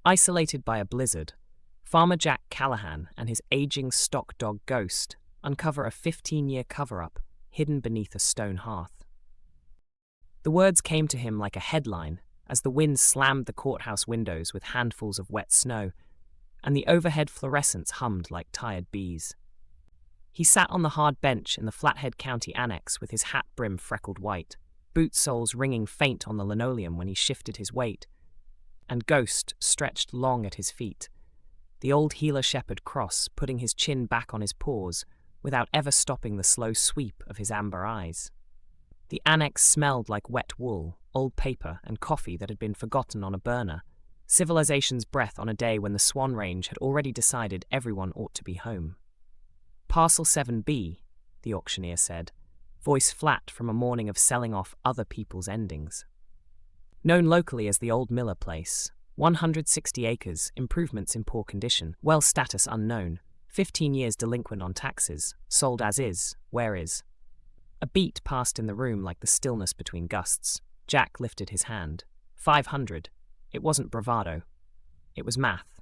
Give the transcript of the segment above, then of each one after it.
Isolated by a blizzard, Farmer Jack Callahan and his aging stock dog Ghost uncover a 15-year cover-up hidden beneath a stone hearth. The words came to him like a headline as the wind slammed the courthouse windows with handfuls of wet snow, and the overhead fluorescents hummed like tired bees. He sat on the hard bench in the Flathead County Annex with his hat brim freckled white, boot soles ringing faint on the linoleum when he shifted his weight, and Ghost stretched long at his feet, the old Gila Shepherd cross putting his chin back on his paws without ever stopping the slow sweep of his amber eyes. The annex smelled like wet wool, old paper, and coffee that had been forgotten on a burner, civilization's breath on a day when the Swan Range had already decided everyone ought to be home. Parcel 7B, the auctioneer said, voice flat from a morning of selling off other people's endings. Known locally as the Old Miller Place, 160 acres, improvements in poor condition, well status unknown, 15 years delinquent on taxes, sold as is, where is. A beat passed in the room like the stillness between gusts. Jack lifted his hand. 500. It wasn't bravado. It was math.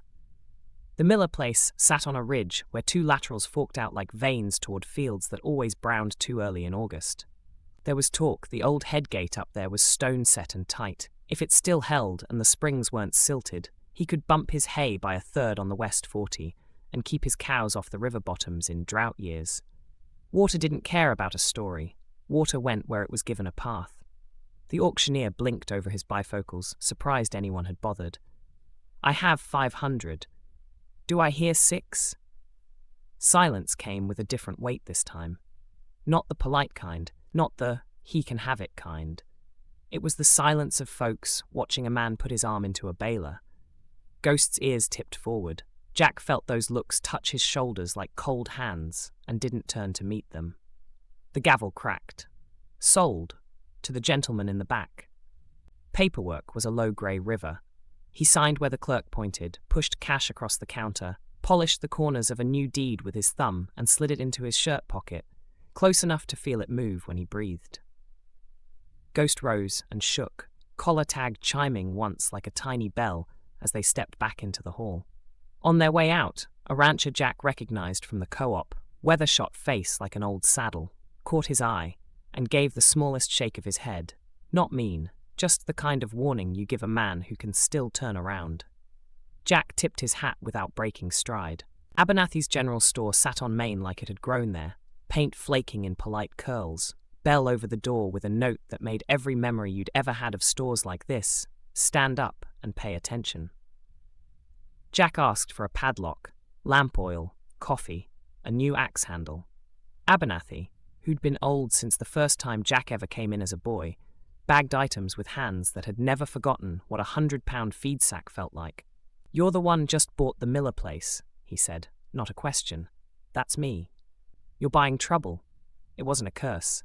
The Miller Place sat on a ridge where two laterals forked out like veins toward fields that always browned too early in August. There was talk the old headgate up there was stone set and tight. If it still held and the springs weren't silted, he could bump his hay by a third on the West 40 and keep his cows off the river bottoms in drought years. Water didn't care about a story. Water went where it was given a path. The auctioneer blinked over his bifocals, surprised anyone had bothered. I have 500. Do I hear 6? Silence came with a different weight this time. Not the polite kind, not the he can have it kind. It was the silence of folks watching a man put his arm into a baler. Ghost's ears tipped forward. Jack felt those looks touch his shoulders like cold hands and didn't turn to meet them. The gavel cracked. Sold, to the gentleman in the back. Paperwork was a low grey river. He signed where the clerk pointed, pushed cash across the counter, polished the corners of a new deed with his thumb and slid it into his shirt pocket, close enough to feel it move when he breathed. Ghost rose and shook, collar tag chiming once like a tiny bell as they stepped back into the hall. On their way out, a rancher Jack recognized from the co-op, weather-shot face like an old saddle, caught his eye and gave the smallest shake of his head. Not mean, just the kind of warning you give a man who can still turn around. Jack tipped his hat without breaking stride. Abernathy's general store sat on Main like it had grown there, paint flaking in polite curls, bell over the door with a note that made every memory you'd ever had of stores like this stand up and pay attention. Jack asked for a padlock, lamp oil, coffee, a new axe handle. Abernathy, who'd been old since the first time Jack ever came in as a boy, bagged items with hands that had never forgotten what a 100-pound feed sack felt like. You're the one just bought the Miller Place, he said, not a question. That's me. You're buying trouble. It wasn't a curse.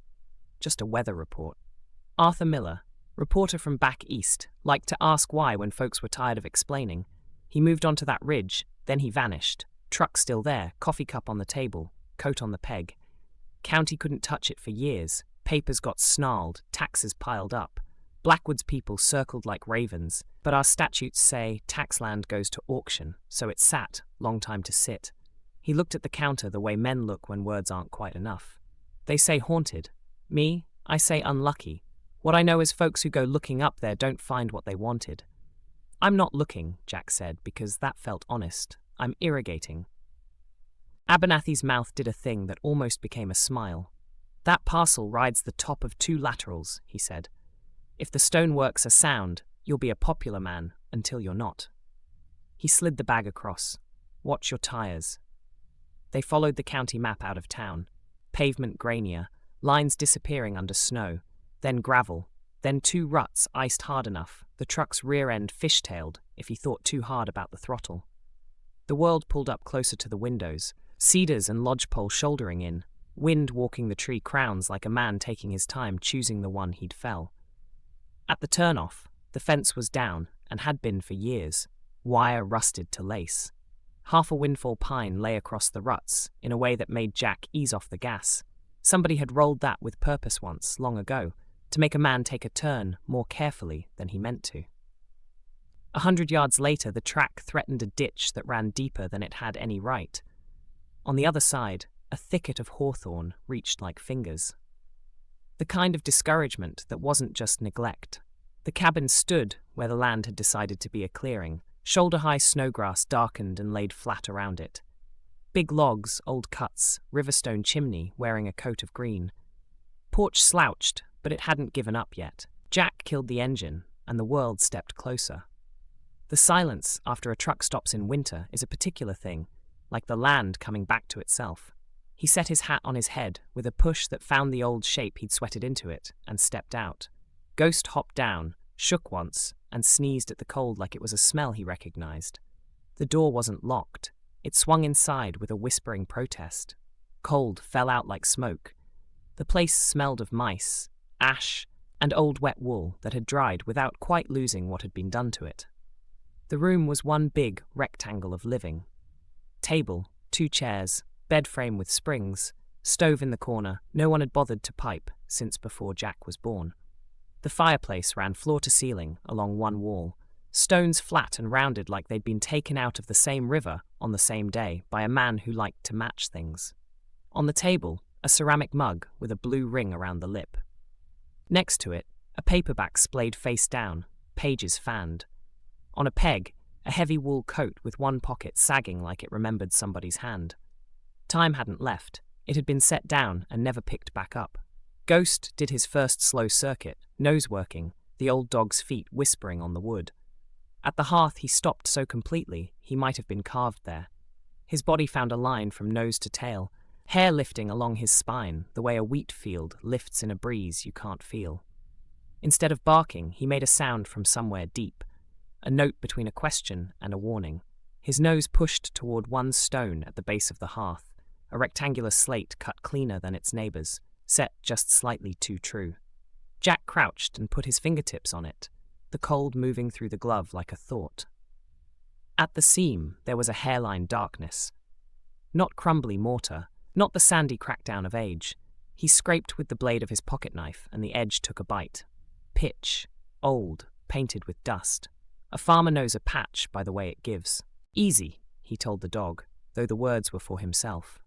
Just a weather report. Arthur Miller, reporter from back east, liked to ask why when folks were tired of explaining. He moved onto that ridge, then he vanished. Truck still there, coffee cup on the table, coat on the peg. County couldn't touch it for years. Papers got snarled, taxes piled up. Blackwood's people circled like ravens, but our statutes say tax land goes to auction, so it sat, long time to sit. He looked at the counter the way men look when words aren't quite enough. They say haunted. Me, I say unlucky. What I know is folks who go looking up there don't find what they wanted. I'm not looking, Jack said, because that felt honest. I'm irrigating. Abernathy's mouth did a thing that almost became a smile. That parcel rides the top of 2 laterals, he said. If the stoneworks are sound, you'll be a popular man until you're not. He slid the bag across. Watch your tires. They followed the county map out of town. Pavement grainier, lines disappearing under snow, then gravel, then 2 ruts iced hard enough, the truck's rear end fish-tailed if he thought too hard about the throttle. The world pulled up closer to the windows, cedars and lodgepole shouldering in, wind walking the tree crowns like a man taking his time choosing the one he'd fell. At the turnoff, the fence was down and had been for years, wire rusted to lace. Half a windfall pine lay across the ruts in a way that made Jack ease off the gas. Somebody had rolled that with purpose once, long ago, to make a man take a turn more carefully than he meant to. 100 yards later, the track threatened a ditch that ran deeper than it had any right. On the other side, a thicket of hawthorn reached like fingers. The kind of discouragement that wasn't just neglect. The cabin stood where the land had decided to be a clearing. Shoulder-high snowgrass darkened and laid flat around it. Big logs, old cuts, riverstone chimney wearing a coat of green. Porch slouched, but it hadn't given up yet. Jack killed the engine, and the world stepped closer. The silence after a truck stops in winter is a particular thing, like the land coming back to itself. He set his hat on his head with a push that found the old shape he'd sweated into it, and stepped out. Ghost hopped down, shook once, and sneezed at the cold like it was a smell he recognized. The door wasn't locked. It swung inside with a whispering protest. Cold fell out like smoke. The place smelled of mice, ash, and old wet wool that had dried without quite losing what had been done to it. The room was one big rectangle of living. Table, 2 chairs, bed frame with springs, stove in the corner. No one had bothered to pipe since before Jack was born. The fireplace ran floor to ceiling along one wall, stones flat and rounded like they'd been taken out of the same river on the same day by a man who liked to match things. On the table, a ceramic mug with a blue ring around the lip. Next to it, a paperback splayed face down, pages fanned. On a peg, a heavy wool coat with one pocket sagging like it remembered somebody's hand. Time hadn't left. It had been set down and never picked back up. Ghost did his first slow circuit, nose working, the old dog's feet whispering on the wood. At the hearth he stopped so completely he might have been carved there. His body found a line from nose to tail, hair lifting along his spine the way a wheat field lifts in a breeze you can't feel. Instead of barking, he made a sound from somewhere deep, a note between a question and a warning. His nose pushed toward one stone at the base of the hearth, a rectangular slate cut cleaner than its neighbors, set just slightly too true. Jack crouched and put his fingertips on it, the cold moving through the glove like a thought. At the seam, there was a hairline darkness. Not crumbly mortar, not the sandy crackdown of age. He scraped with the blade of his pocket knife and the edge took a bite. Pitch, old, painted with dust. A farmer knows a patch by the way it gives. Easy, he told the dog, though the words were for himself.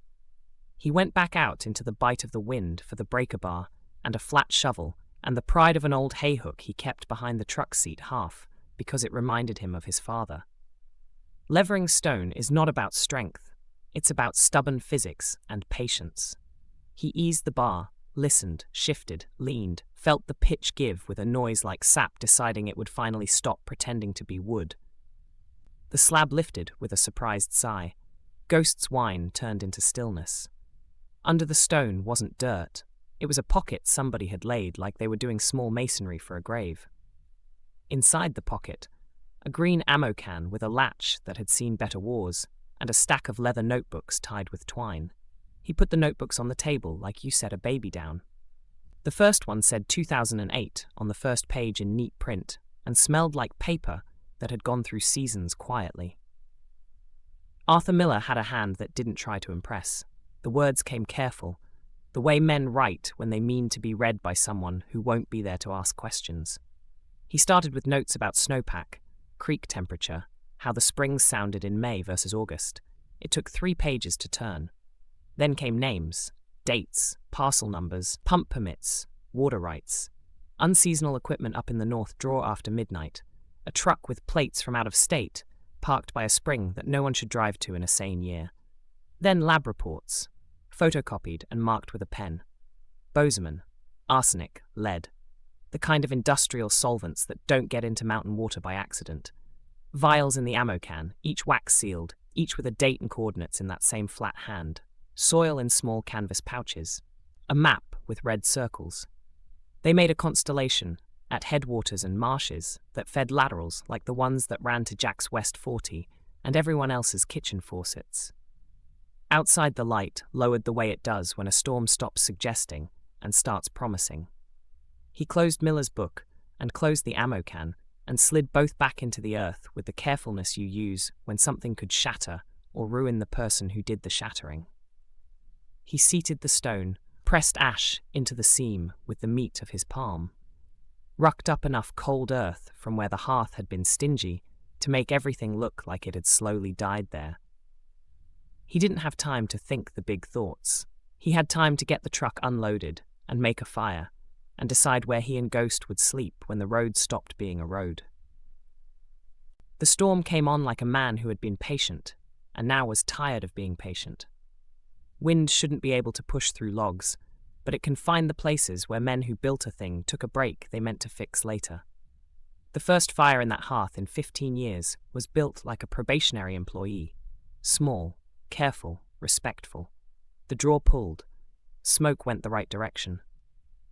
He went back out into the bite of the wind for the breaker bar and a flat shovel and the pride of an old hayhook he kept behind the truck seat half because it reminded him of his father. Levering stone is not about strength. It's about stubborn physics and patience. He eased the bar, listened, shifted, leaned, felt the pitch give with a noise like sap deciding it would finally stop pretending to be wood. The slab lifted with a surprised sigh. Ghost's whine turned into stillness. Under the stone wasn't dirt. It was a pocket somebody had laid like they were doing small masonry for a grave. Inside the pocket, a green ammo can with a latch that had seen better wars, and a stack of leather notebooks tied with twine. He put the notebooks on the table like you set a baby down. The first one said 2008 on the first page in neat print, and smelled like paper that had gone through seasons quietly. Arthur Miller had a hand that didn't try to impress. The words came careful, the way men write when they mean to be read by someone who won't be there to ask questions. He started with notes about snowpack, creek temperature, how the springs sounded in May versus August. It took 3 pages to turn. Then came names, dates, parcel numbers, pump permits, water rights, unseasonal equipment up in the north drawer after midnight, a truck with plates from out of state, parked by a spring that no one should drive to in a sane year. Then lab reports, photocopied and marked with a pen. Bozeman, arsenic, lead, the kind of industrial solvents that don't get into mountain water by accident. Vials in the ammo can, each wax-sealed, each with a date and coordinates in that same flat hand. Soil in small canvas pouches. A map with red circles. They made a constellation, at headwaters and marshes, that fed laterals like the ones that ran to Jack's West 40 and everyone else's kitchen faucets. Outside the light lowered the way it does when a storm stops suggesting and starts promising. He closed Miller's book and closed the ammo can and slid both back into the earth with the carefulness you use when something could shatter or ruin the person who did the shattering. He seated the stone, pressed ash into the seam with the meat of his palm, rucked up enough cold earth from where the hearth had been stingy to make everything look like it had slowly died there. He didn't have time to think the big thoughts. He had time to get the truck unloaded and make a fire and decide where he and Ghost would sleep when the road stopped being a road. The storm came on like a man who had been patient and now was tired of being patient. Wind shouldn't be able to push through logs, but it can find the places where men who built a thing took a break they meant to fix later. The first fire in that hearth in 15 years was built like a probationary employee. Small, careful, respectful. The drawer pulled. Smoke went the right direction.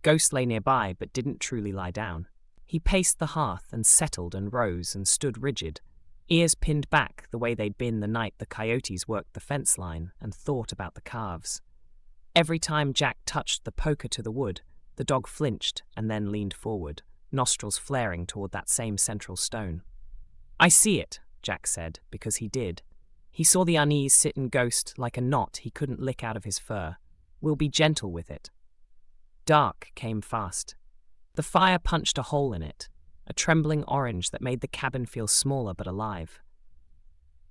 Ghost lay nearby but didn't truly lie down. He paced the hearth and settled and rose and stood rigid, ears pinned back the way they'd been the night the coyotes worked the fence line, and thought about the calves. Every time Jack touched the poker to the wood, the dog flinched and then leaned forward, nostrils flaring toward that same central stone. "I see it," Jack said, because he did. He saw the unease sit in Ghost like a knot he couldn't lick out of his fur. "We'll be gentle with it." Dark came fast. The fire punched a hole in it, a trembling orange that made the cabin feel smaller but alive.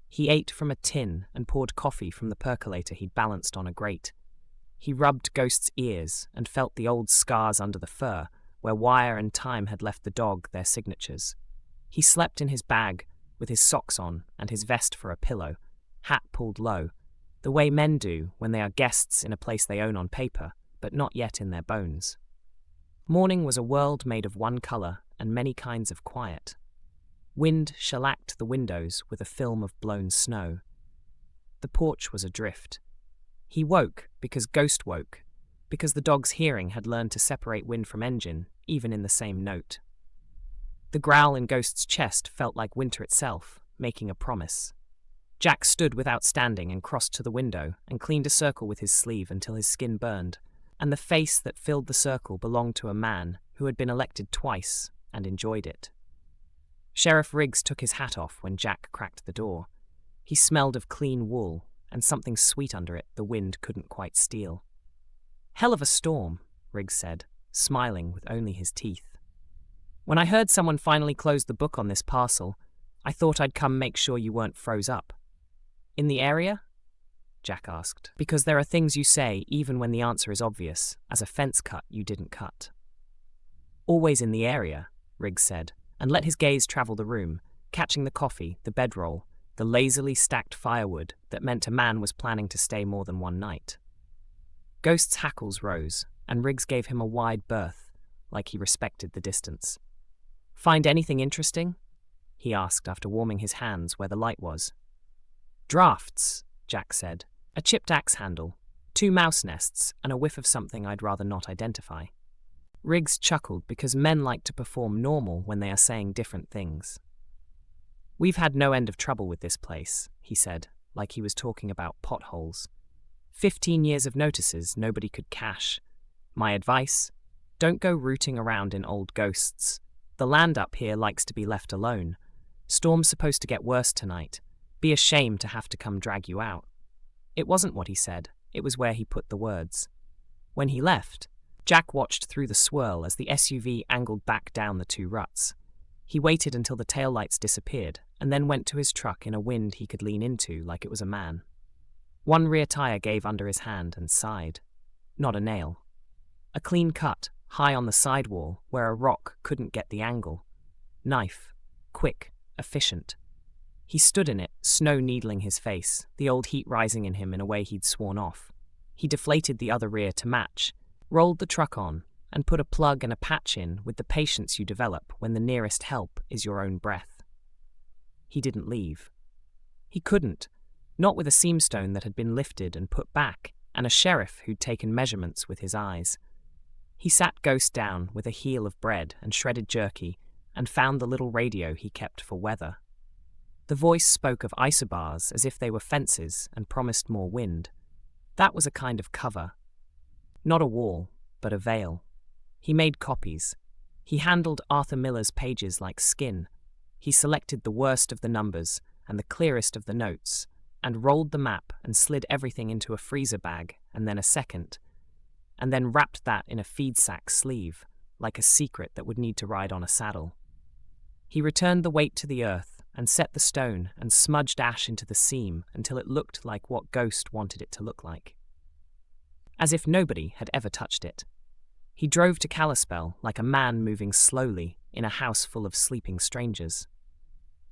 He ate from a tin and poured coffee from the percolator he'd balanced on a grate. He rubbed Ghost's ears and felt the old scars under the fur, where wire and time had left the dog their signatures. He slept in his bag, with his socks on and his vest for a pillow, hat pulled low, the way men do when they are guests in a place they own on paper, but not yet in their bones. Morning was a world made of one colour and many kinds of quiet. Wind shellacked the windows with a film of blown snow. The porch was adrift. He woke because Ghost woke, because the dog's hearing had learned to separate wind from engine, even in the same note. The growl in Ghost's chest felt like winter itself, making a promise. Jack stood without standing and crossed to the window and cleaned a circle with his sleeve until his skin burned, and the face that filled the circle belonged to a man who had been elected twice and enjoyed it. Sheriff Riggs took his hat off when Jack cracked the door. He smelled of clean wool and something sweet under it the wind couldn't quite steal. "Hell of a storm," Riggs said, smiling with only his teeth. "When I heard someone finally closed the book on this parcel, I thought I'd come make sure you weren't froze up." "In the area?" Jack asked. "Because there are things you say even when the answer is obvious, as a fence cut you didn't cut." "Always in the area," Riggs said, and let his gaze travel the room, catching the coffee, the bedroll, the lazily stacked firewood that meant a man was planning to stay more than one night. Ghost's hackles rose, and Riggs gave him a wide berth, like he respected the distance. "Find anything interesting?" he asked after warming his hands where the light was. "Drafts," Jack said. "A chipped axe handle, 2 mouse nests, and a whiff of something I'd rather not identify." Riggs chuckled because men like to perform normal when they are saying different things. "We've had no end of trouble with this place," he said, like he was talking about potholes. 15 years of notices nobody could cash. My advice? Don't go rooting around in old ghosts. The land up here likes to be left alone. Storm's supposed to get worse tonight. Be ashamed to have to come drag you out. It wasn't what he said, it was where he put the words. When he left, Jack watched through the swirl as the SUV angled back down the 2 ruts. He waited until the taillights disappeared, and then went to his truck in a wind he could lean into like it was a man. One rear tire gave under his hand and sighed. Not a nail. A clean cut, high on the sidewall, where a rock couldn't get the angle. Knife. Quick. Efficient. He stood in it, snow needling his face, the old heat rising in him in a way he'd sworn off. He deflated the other rear to match, rolled the truck on, and put a plug and a patch in with the patience you develop when the nearest help is your own breath. He didn't leave. He couldn't, not with a seamstone that had been lifted and put back, and a sheriff who'd taken measurements with his eyes. He sat Ghost down with a heel of bread and shredded jerky, and found the little radio he kept for weather. The voice spoke of isobars as if they were fences and promised more wind. That was a kind of cover. Not a wall, but a veil. He made copies. He handled Arthur Miller's pages like skin. He selected the worst of the numbers and the clearest of the notes, and rolled the map and slid everything into a freezer bag and then a second, and then wrapped that in a feed sack sleeve, like a secret that would need to ride on a saddle. He returned the weight to the earth, and set the stone and smudged ash into the seam until it looked like what Ghost wanted it to look like. As if nobody had ever touched it. He drove to Kalispell like a man moving slowly in a house full of sleeping strangers.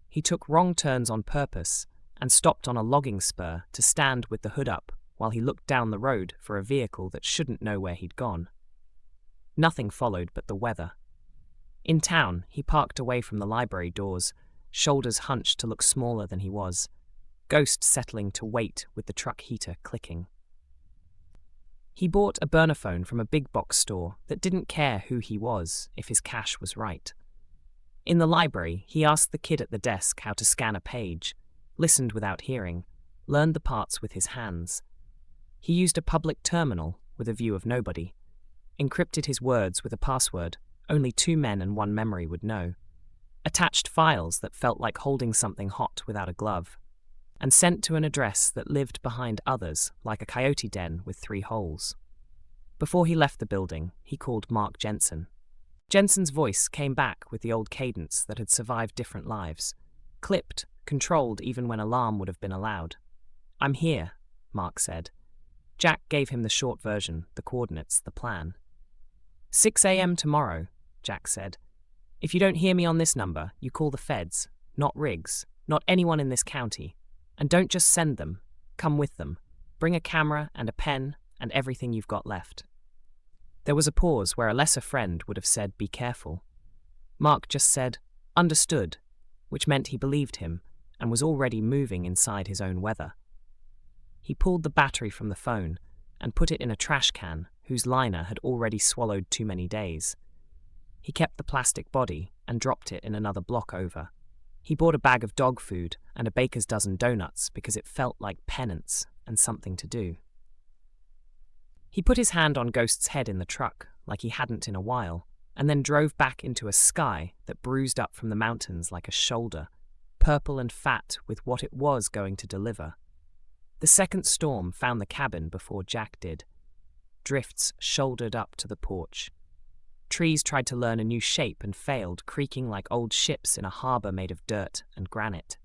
He took wrong turns on purpose and stopped on a logging spur to stand with the hood up while he looked down the road for a vehicle that shouldn't know where he'd gone. Nothing followed but the weather. In town, he parked away from the library doors, shoulders hunched to look smaller than he was, Ghost settling to wait with the truck heater clicking. He bought a burner phone from a big box store that didn't care who he was if his cash was right. In the library, he asked the kid at the desk how to scan a page, listened without hearing, learned the parts with his hands. He used a public terminal with a view of nobody, encrypted his words with a password only 2 men and 1 memory would know, attached files that felt like holding something hot without a glove, and sent to an address that lived behind others like a coyote den with 3 holes. Before he left the building, he called Mark Jensen. Jensen's voice came back with the old cadence that had survived different lives, clipped, controlled even when alarm would have been allowed. "I'm here," Mark said. Jack gave him the short version, the coordinates, the plan. 6 a.m. tomorrow, Jack said. "If you don't hear me on this number, you call the feds, not Riggs, not anyone in this county. And don't just send them, come with them. Bring a camera and a pen and everything you've got left." There was a pause where a lesser friend would have said, "Be careful." Mark just said, "Understood," which meant he believed him and was already moving inside his own weather. He pulled the battery from the phone and put it in a trash can whose liner had already swallowed too many days. He kept the plastic body and dropped it in another block over. He bought a bag of dog food and a baker's dozen donuts because it felt like penance and something to do. He put his hand on Ghost's head in the truck, like he hadn't in a while, and then drove back into a sky that bruised up from the mountains like a shoulder, purple and fat with what it was going to deliver. The second storm found the cabin before Jack did. Drifts shouldered up to the porch. Trees tried to learn a new shape and failed, creaking like old ships in a harbour made of dirt and granite.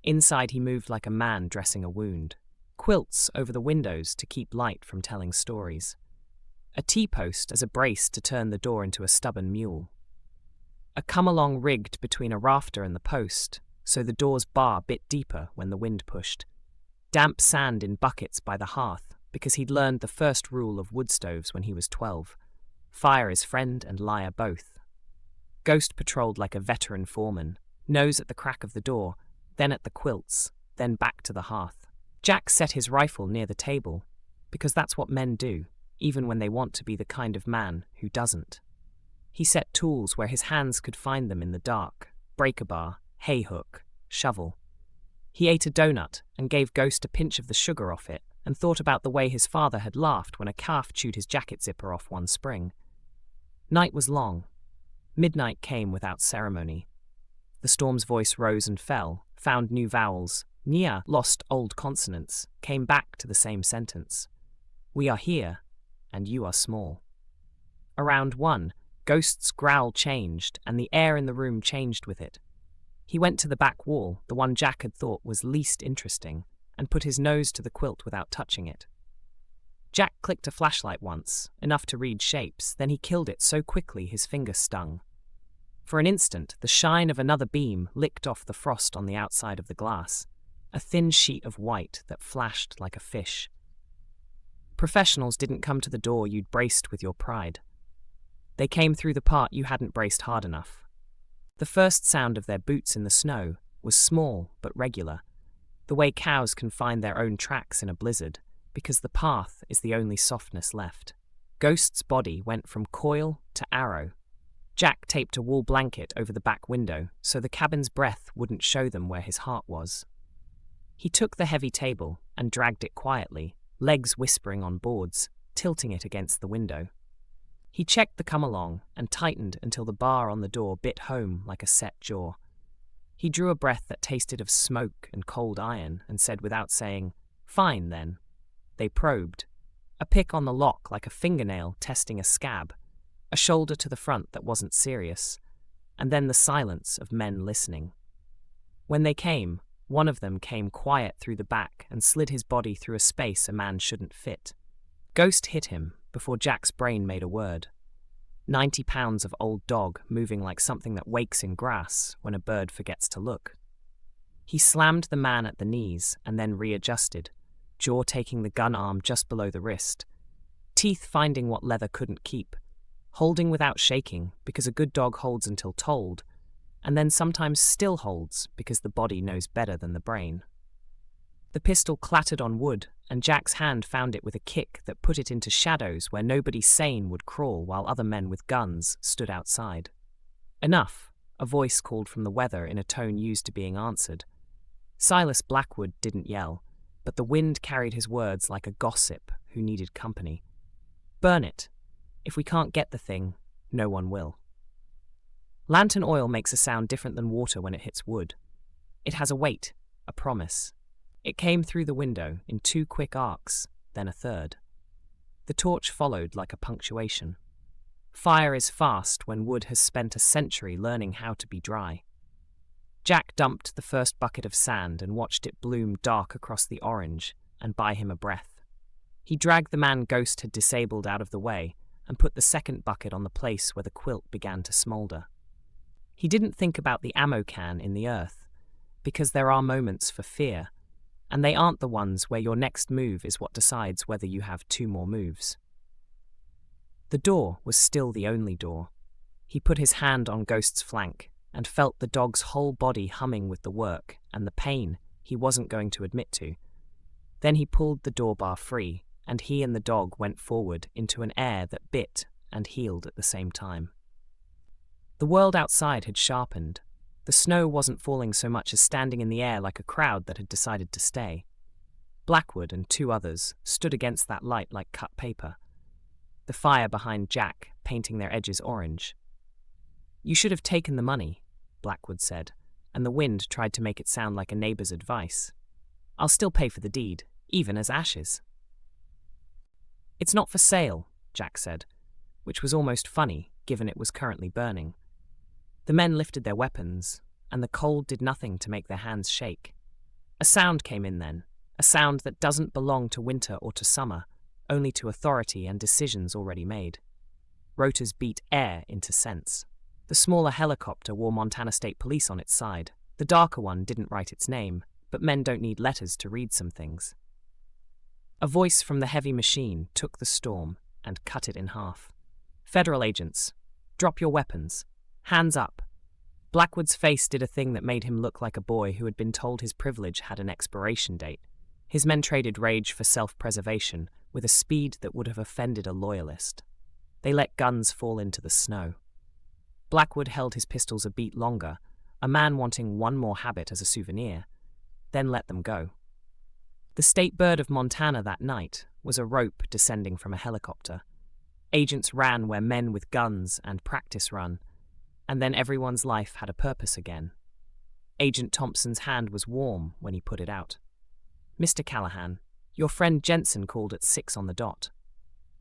Inside he moved like a man dressing a wound. Quilts over the windows to keep light from telling stories. A T-post as a brace to turn the door into a stubborn mule. A come-along rigged between a rafter and the post, so the door's bar bit deeper when the wind pushed. Damp sand in buckets by the hearth, because he'd learned the first rule of wood stoves when he was 12. Fire is friend and liar both. Ghost patrolled like a veteran foreman, nose at the crack of the door, then at the quilts, then back to the hearth. Jack set his rifle near the table, because that's what men do, even when they want to be the kind of man who doesn't. He set tools where his hands could find them in the dark, breaker bar, hay hook, shovel. He ate a donut and gave Ghost a pinch of the sugar off it and thought about the way his father had laughed when a calf chewed his jacket zipper off one spring. Night was long. Midnight came without ceremony. The storm's voice rose and fell, found new vowels. Nia lost old consonants, came back to the same sentence. "We are here, and you are small." Around 1, Ghost's growl changed, and the air in the room changed with it. He went to the back wall, the one Jack had thought was least interesting, and put his nose to the quilt without touching it. Jack clicked a flashlight once, enough to read shapes, then he killed it so quickly his finger stung. For an instant, the shine of another beam licked off the frost on the outside of the glass, a thin sheet of white that flashed like a fish. Professionals didn't come to the door you'd braced with your pride. They came through the part you hadn't braced hard enough. The first sound of their boots in the snow was small but regular, the way cows can find their own tracks in a blizzard, because the path is the only softness left. Ghost's body went from coil to arrow. Jack taped a wool blanket over the back window so the cabin's breath wouldn't show them where his heart was. He took the heavy table and dragged it quietly, legs whispering on boards, tilting it against the window. He checked the come-along and tightened until the bar on the door bit home like a set jaw. He drew a breath that tasted of smoke and cold iron and said without saying, "Fine, then." They probed. A pick on the lock like a fingernail testing a scab, a shoulder to the front that wasn't serious, and then the silence of men listening. When they came, one of them came quiet through the back and slid his body through a space a man shouldn't fit. Ghost hit him before Jack's brain made a word. 90 pounds of old dog moving like something that wakes in grass when a bird forgets to look. He slammed the man at the knees and then readjusted, jaw taking the gun arm just below the wrist, teeth finding what leather couldn't keep, holding without shaking because a good dog holds until told, and then sometimes still holds because the body knows better than the brain. The pistol clattered on wood, and Jack's hand found it with a kick that put it into shadows where nobody sane would crawl while other men with guns stood outside. Enough, a voice called from the weather in a tone used to being answered. Silas Blackwood didn't yell, but the wind carried his words like a gossip who needed company. Burn it. If we can't get the thing, no one will. Lantern oil makes a sound different than water when it hits wood. It has a weight, a promise. It came through the window in 2 quick arcs, then a third. The torch followed like a punctuation. Fire is fast when wood has spent a century learning how to be dry. Jack dumped the first bucket of sand and watched it bloom dark across the orange and buy him a breath. He dragged the man Ghost had disabled out of the way and put the second bucket on the place where the quilt began to smolder. He didn't think about the ammo can in the earth, because there are moments for fear, and they aren't the ones where your next move is what decides whether you have 2 more moves. The door was still the only door. He put his hand on Ghost's flank and felt the dog's whole body humming with the work and the pain he wasn't going to admit to. Then he pulled the door bar free, and he and the dog went forward into an air that bit and healed at the same time. The world outside had sharpened. The snow wasn't falling so much as standing in the air like a crowd that had decided to stay. Blackwood and 2 others stood against that light like cut paper, the fire behind Jack painting their edges orange. "You should have taken the money," Blackwood said, and the wind tried to make it sound like a neighbor's advice. "I'll still pay for the deed, even as ashes." "It's not for sale," Jack said, which was almost funny, given it was currently burning. The men lifted their weapons, and the cold did nothing to make their hands shake. A sound came in then, a sound that doesn't belong to winter or to summer, only to authority and decisions already made. Rotors beat air into sense. The smaller helicopter wore Montana State Police on its side. The darker one didn't write its name, but men don't need letters to read some things. A voice from the heavy machine took the storm and cut it in half. "Federal agents, drop your weapons. Hands up." Blackwood's face did a thing that made him look like a boy who had been told his privilege had an expiration date. His men traded rage for self-preservation with a speed that would have offended a loyalist. They let guns fall into the snow. Blackwood held his pistols a beat longer, a man wanting one more habit as a souvenir, then let them go. The state bird of Montana that night was a rope descending from a helicopter. Agents ran where men with guns and practice run, and then everyone's life had a purpose again. Agent Thompson's hand was warm when he put it out. "Mr. Callahan, your friend Jensen called at 6 on the dot."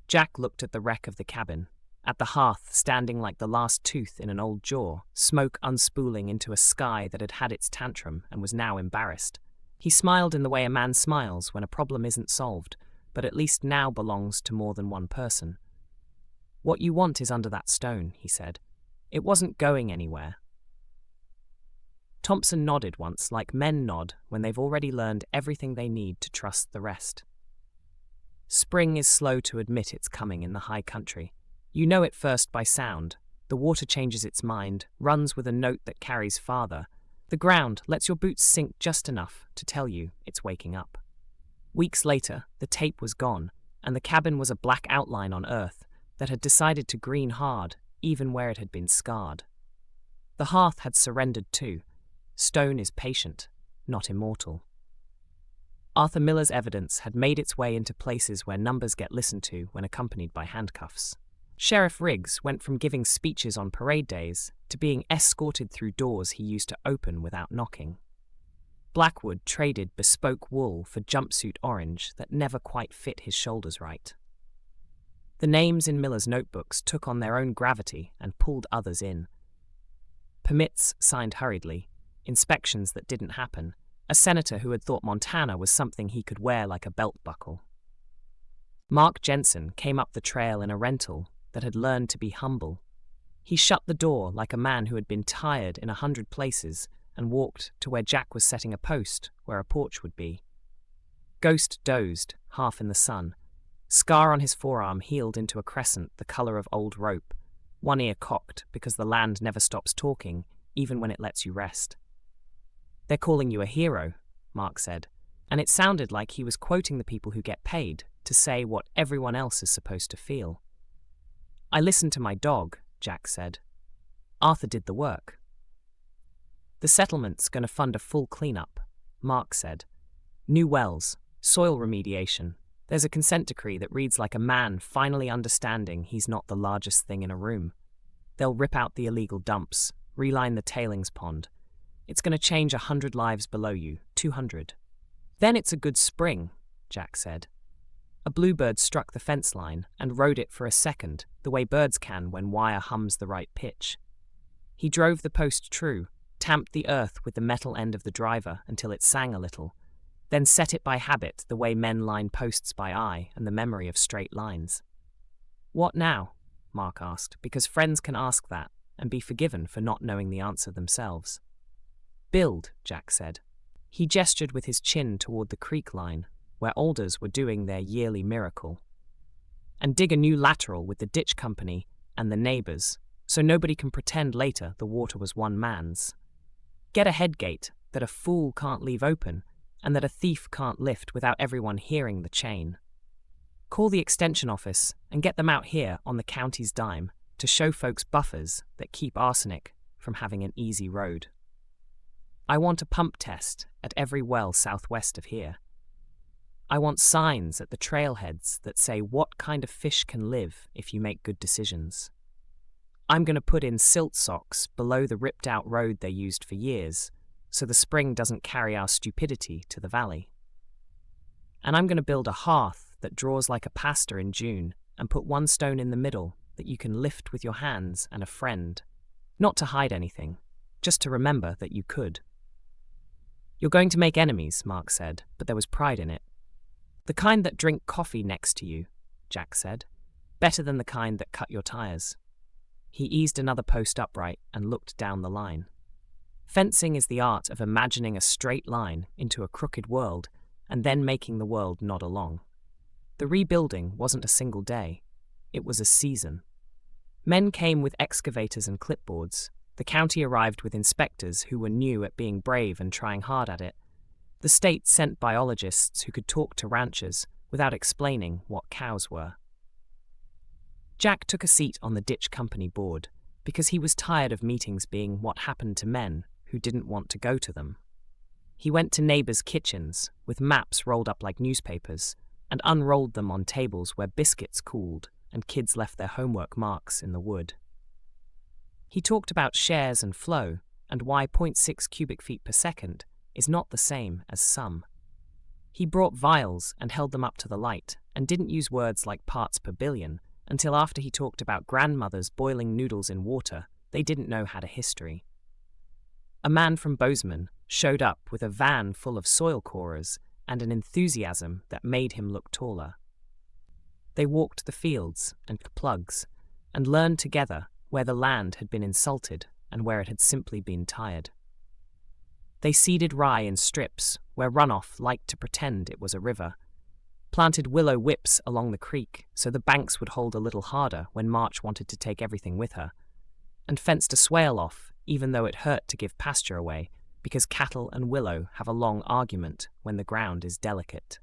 Jack looked at the wreck of the cabin, at the hearth standing like the last tooth in an old jaw, smoke unspooling into a sky that had had its tantrum and was now embarrassed. He smiled in the way a man smiles when a problem isn't solved, but at least now belongs to more than one person. "What you want is under that stone," he said. "It wasn't going anywhere." Thompson nodded once, like men nod when they've already learned everything they need to trust the rest. Spring is slow to admit it's coming in the high country. You know it first by sound. The water changes its mind, runs with a note that carries farther. The ground lets your boots sink just enough to tell you it's waking up. Weeks later, the tape was gone, and the cabin was a black outline on Earth that had decided to green hard, even where it had been scarred. The hearth had surrendered too. Stone is patient, not immortal. Arthur Miller's evidence had made its way into places where numbers get listened to when accompanied by handcuffs. Sheriff Riggs went from giving speeches on parade days to being escorted through doors he used to open without knocking. Blackwood traded bespoke wool for jumpsuit orange that never quite fit his shoulders right. The names in Miller's notebooks took on their own gravity and pulled others in. Permits signed hurriedly, inspections that didn't happen, a senator who had thought Montana was something he could wear like a belt buckle. Mark Jensen came up the trail in a rental that had learned to be humble. He shut the door like a man who had been tired in 100 places and walked to where Jack was setting a post where a porch would be. Ghost dozed, half in the sun. Scar on his forearm healed into a crescent the color of old rope, one ear cocked because the land never stops talking, even when it lets you rest. "They're calling you a hero," Mark said, and it sounded like he was quoting the people who get paid to say what everyone else is supposed to feel. "I listened to my dog," Jack said. "Arthur did the work." "The settlement's going to fund a full cleanup," Mark said. "New wells, soil remediation. There's a consent decree that reads like a man finally understanding he's not the largest thing in a room. They'll rip out the illegal dumps, reline the tailings pond. It's going to change 100 lives below you, 200. Then it's a good spring," Jack said. A bluebird struck the fence line and rode it for a second, the way birds can when wire hums the right pitch. He drove the post true, tamped the earth with the metal end of the driver until it sang a little, then set it by habit the way men line posts by eye and the memory of straight lines. "What now?" Mark asked, because friends can ask that and be forgiven for not knowing the answer themselves. "Build," Jack said. He gestured with his chin toward the creek line, where alders were doing their yearly miracle. "And dig a new lateral with the ditch company and the neighbors, so nobody can pretend later the water was one man's. Get a headgate that a fool can't leave open and that a thief can't lift without everyone hearing the chain. Call the extension office and get them out here on the county's dime to show folks buffers that keep arsenic from having an easy road. I want a pump test at every well southwest of here. I want signs at the trailheads that say what kind of fish can live if you make good decisions. I'm going to put in silt socks below the ripped-out road they used for years, so the spring doesn't carry our stupidity to the valley. And I'm going to build a hearth that draws like a pasta in June and put one stone in the middle that you can lift with your hands and a friend, not to hide anything, just to remember that you could." "You're going to make enemies," Mark said, but there was pride in it. "The kind that drink coffee next to you," Jack said. "Better than the kind that cut your tires." He eased another post upright and looked down the line. Fencing is the art of imagining a straight line into a crooked world and then making the world nod along. The rebuilding wasn't a single day. It was a season. Men came with excavators and clipboards. The county arrived with inspectors who were new at being brave and trying hard at it. The state sent biologists who could talk to ranchers without explaining what cows were. Jack took a seat on the ditch company board because he was tired of meetings being what happened to men who didn't want to go to them. He went to neighbors' kitchens with maps rolled up like newspapers and unrolled them on tables where biscuits cooled and kids left their homework marks in the wood. He talked about shares and flow and why 0.6 cubic feet per second is not the same as some. He brought vials and held them up to the light and didn't use words like parts per billion until after he talked about grandmothers boiling noodles in water they didn't know had a history. A man from Bozeman showed up with a van full of soil corers and an enthusiasm that made him look taller. They walked the fields and plugs and learned together where the land had been insulted and where it had simply been tired. They seeded rye in strips where runoff liked to pretend it was a river, planted willow whips along the creek so the banks would hold a little harder when March wanted to take everything with her, and fenced a swale off even though it hurt to give pasture away because cattle and willow have a long argument when the ground is delicate.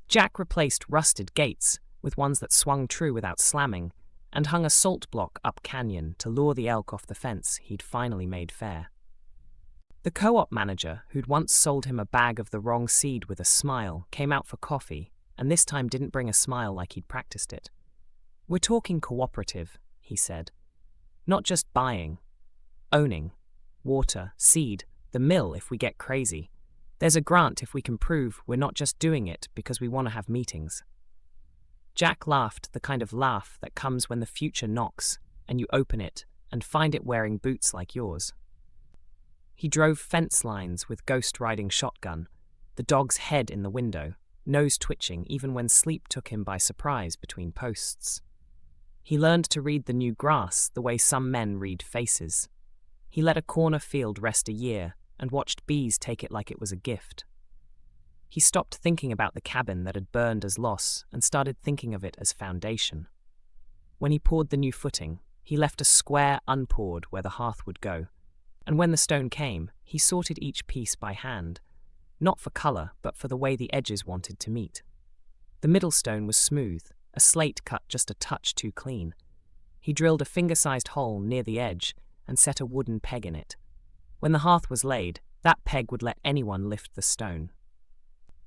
Jack replaced rusted gates with ones that swung true without slamming and hung a salt block up canyon to lure the elk off the fence he'd finally made fair. The co-op manager, who'd once sold him a bag of the wrong seed with a smile, came out for coffee, and this time didn't bring a smile like he'd practiced it. "We're talking cooperative," he said. "Not just buying. Owning. Water, seed, the mill if we get crazy. There's a grant if we can prove we're not just doing it because we want to have meetings." Jack laughed, the kind of laugh that comes when the future knocks and you open it and find it wearing boots like yours. He drove fence lines with Ghost riding shotgun, the dog's head in the window, nose twitching even when sleep took him by surprise between posts. He learned to read the new grass the way some men read faces. He let a corner field rest a year and watched bees take it like it was a gift. He stopped thinking about the cabin that had burned as loss and started thinking of it as foundation. When he poured the new footing, he left a square unpoured where the hearth would go, and when the stone came, he sorted each piece by hand, not for colour but for the way the edges wanted to meet. The middle stone was smooth, a slate cut just a touch too clean. He drilled a finger-sized hole near the edge and set a wooden peg in it. When the hearth was laid, that peg would let anyone lift the stone.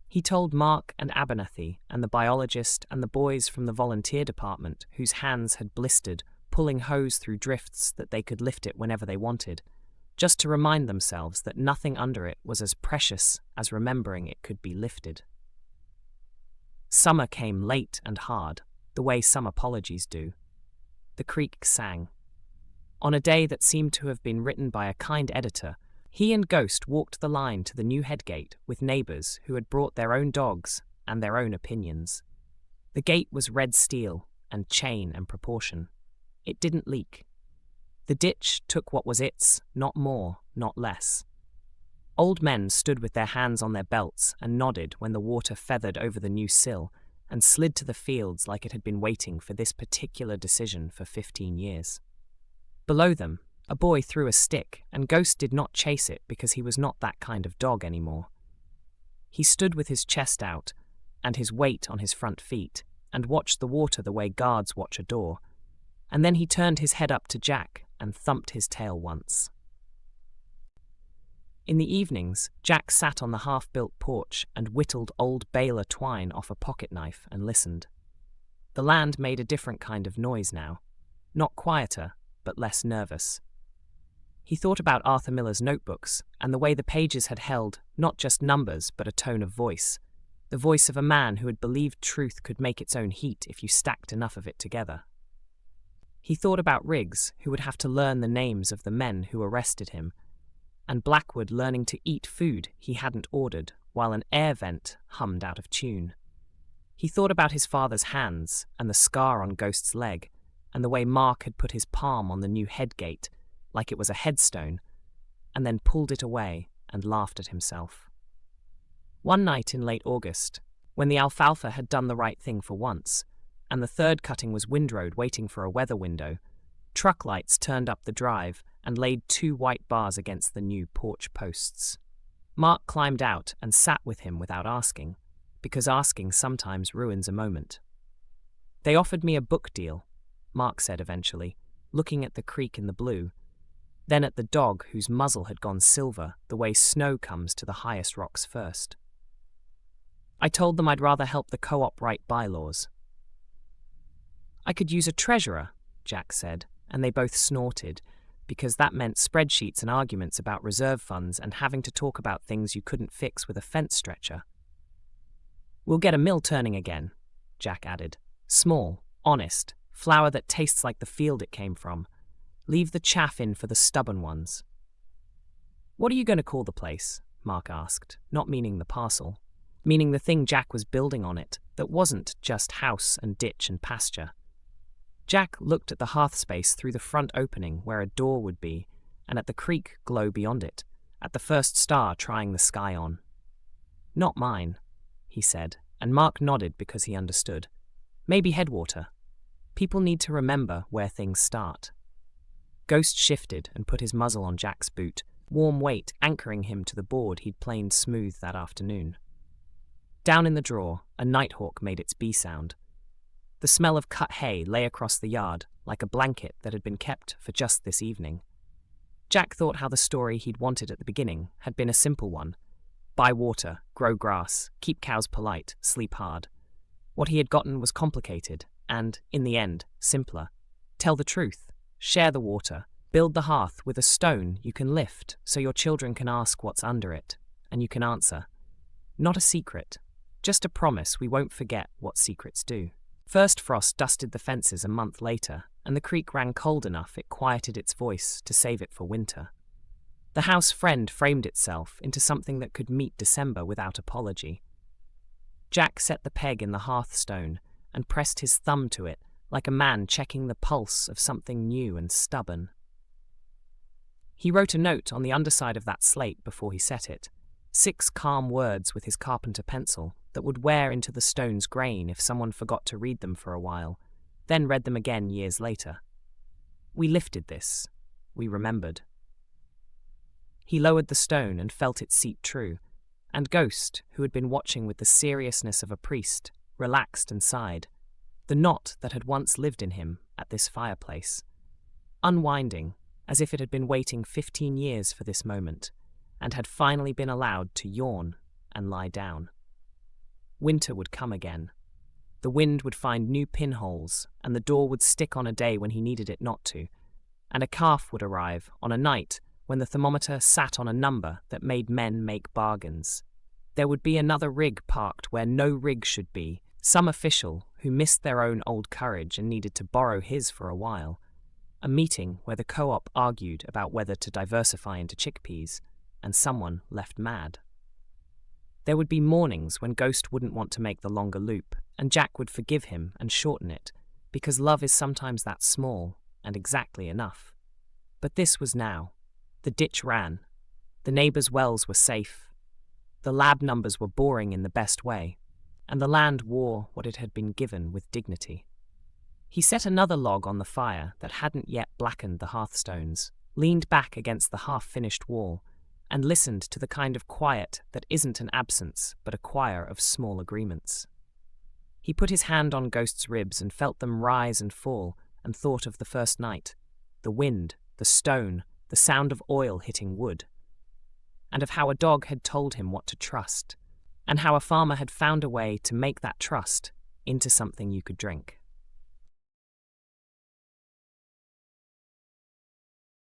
He told Mark and Abernathy and the biologist and the boys from the volunteer department whose hands had blistered, pulling hose through drifts that they could lift it whenever they wanted, just to remind themselves that nothing under it was as precious as remembering it could be lifted. Summer came late and hard, the way some apologies do. The creek sang. On a day that seemed to have been written by a kind editor, he and Ghost walked the line to the new headgate with neighbours who had brought their own dogs and their own opinions. The gate was red steel and chain and proportion. It didn't leak. The ditch took what was its, not more, not less. Old men stood with their hands on their belts and nodded when the water feathered over the new sill and slid to the fields like it had been waiting for this particular decision for 15 years. Below them, a boy threw a stick, and Ghost did not chase it because he was not that kind of dog anymore. He stood with his chest out and his weight on his front feet and watched the water the way guards watch a door, and then he turned his head up to Jack and thumped his tail once. In the evenings, Jack sat on the half-built porch and whittled old baler twine off a pocket knife and listened. The land made a different kind of noise now, not quieter, but less nervous. He thought about Arthur Miller's notebooks and the way the pages had held not just numbers but a tone of voice, the voice of a man who had believed truth could make its own heat if you stacked enough of it together. He thought about Riggs, who would have to learn the names of the men who arrested him, and Blackwood learning to eat food he hadn't ordered while an air vent hummed out of tune. He thought about his father's hands and the scar on Ghost's leg, and the way Mark had put his palm on the new headgate, like it was a headstone, and then pulled it away and laughed at himself. One night in late August, when the alfalfa had done the right thing for once, and the third cutting was windrowed waiting for a weather window, truck lights turned up the drive and laid 2 white bars against the new porch posts. Mark climbed out and sat with him without asking, because asking sometimes ruins a moment. "They offered me a book deal," Mark said eventually, looking at the creek in the blue, then at the dog whose muzzle had gone silver the way snow comes to the highest rocks first. "I told them I'd rather help the co-op write bylaws." "I could use a treasurer," Jack said, and they both snorted, because that meant spreadsheets and arguments about reserve funds and having to talk about things you couldn't fix with a fence stretcher. "We'll get a mill turning again," Jack added. "Small, honest, flour that tastes like the field it came from. Leave the chaff in for the stubborn ones." "What are you going to call the place?" Mark asked, not meaning the parcel, meaning the thing Jack was building on it that wasn't just house and ditch and pasture. Jack looked at the hearth space through the front opening where a door would be, and at the creek glow beyond it, at the first star trying the sky on. "Not mine," he said, and Mark nodded because he understood. "Maybe Headwater. People need to remember where things start." Ghost shifted and put his muzzle on Jack's boot, warm weight anchoring him to the board he'd planed smooth that afternoon. Down in the drawer, a nighthawk made its bee sound. The smell of cut hay lay across the yard like a blanket that had been kept for just this evening. Jack thought how the story he'd wanted at the beginning had been a simple one. Buy water, grow grass, keep cows polite, sleep hard. What he had gotten was complicated and, in the end, simpler. Tell the truth, share the water, build the hearth with a stone you can lift so your children can ask what's under it, and you can answer. Not a secret, just a promise we won't forget what secrets do. First frost dusted the fences a month later, and the creek ran cold enough it quieted its voice to save it for winter. The house friend framed itself into something that could meet December without apology. Jack set the peg in the hearthstone and pressed his thumb to it like a man checking the pulse of something new and stubborn. He wrote a note on the underside of that slate before he set it, 6 calm words with his carpenter pencil that would wear into the stone's grain if someone forgot to read them for a while, then read them again years later. We lifted this. We remembered. He lowered the stone and felt it seat true, and Ghost, who had been watching with the seriousness of a priest, relaxed and sighed, the knot that had once lived in him at this fireplace, unwinding as if it had been waiting 15 years for this moment, and had finally been allowed to yawn and lie down. Winter would come again. The wind would find new pinholes, and the door would stick on a day when he needed it not to, and a calf would arrive on a night when the thermometer sat on a number that made men make bargains. There would be another rig parked where no rig should be, some official who missed their own old courage and needed to borrow his for a while, a meeting where the co-op argued about whether to diversify into chickpeas, and someone left mad. There would be mornings when Ghost wouldn't want to make the longer loop, and Jack would forgive him and shorten it, because love is sometimes that small and exactly enough. But this was now. The ditch ran. The neighbours' wells were safe. The lab numbers were boring in the best way, and the land wore what it had been given with dignity. He set another log on the fire that hadn't yet blackened the hearthstones, leaned back against the half-finished wall, and listened to the kind of quiet that isn't an absence but a choir of small agreements. He put his hand on Ghost's ribs and felt them rise and fall, and thought of the first night, the wind, the stone, the sound of oil hitting wood, and of how a dog had told him what to trust, and how a farmer had found a way to make that trust into something you could drink.